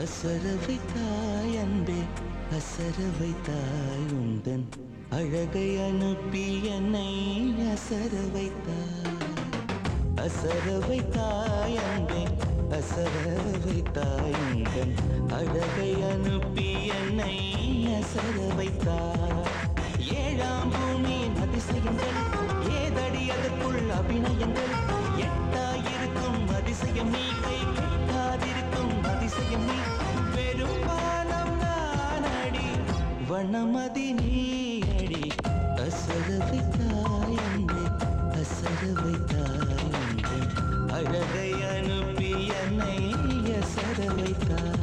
அசர வைத்தாய் அன்பே, அசர வைத்தாய் உந்தன் அழகை அனுப்பி என்னை அசர வைத்தாய். அசர வைத்தாய் அன்பே, அசர வைத்தாய் உந்தன் அழகை அனுப்பி என்னை அசர வைத்தாய். ஏழாம் பூமியின் அதிசயங்கள் ஏதடி அதற்குள் அபிநயங்கள். எட்டாயிருக்கும் அதிசயம் நீ, கை கெட்டாதிருக்கும் அதிசயம் நீ. பெரும்பாலம் நான் அடி, வனமதி நீ அடி. அசர வைத்தாய் அன்பே, அசர வைத்தாய் அன்பே, அழகை அனுப்பி என்னை அசர வைத்தாய்.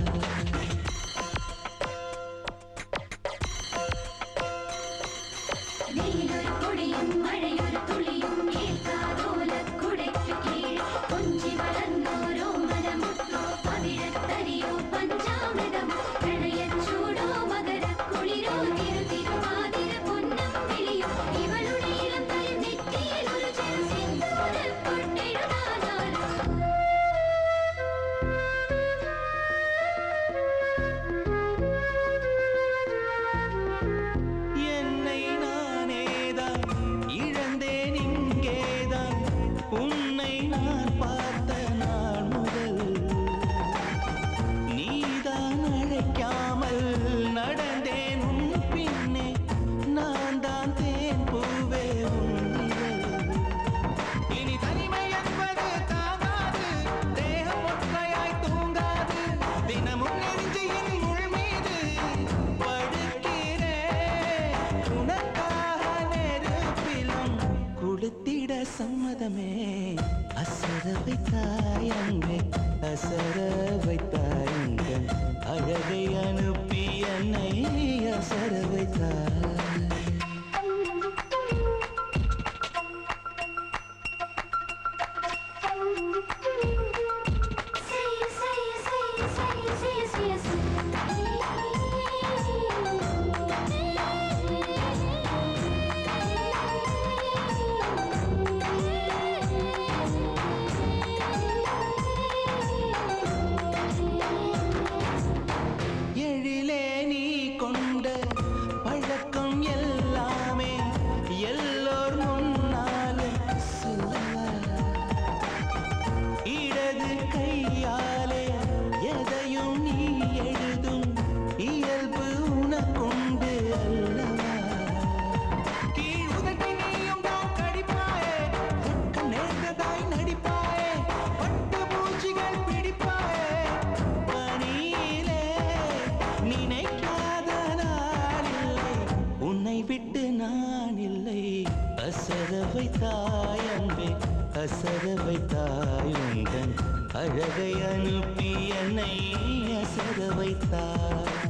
கொடுத்திட சம்மதமே. அசர வைத்தாய் அன்பே, அசர வைத்தாய் உந்தன் அழகை அனுப்பி என்னை அசர வைத்தாய். பழக்கம் எல்லாமே எல்லோர் முன்னாலும் சொல்லவா? இடது கையாலே எதையும் நீ எழுதும் இயல்பு உனக்குண்டு அல்லவா? கீழ் உதட்டி நீயும் தான் கடிப்பாயே, பக்கம் நேர்ந்ததாய் நடிப்பாயே, பட்டு பூச்சிகள் பிடிப்பாயே. பணியிலே நினைக்காத உன்னை விட்டு நான் இல்லை. அசர வைத்தாய் அன்பே, அசர வைத்தாய் உந்தன் அழகை அனுப்பி என்னை அசர வைத்தாய்.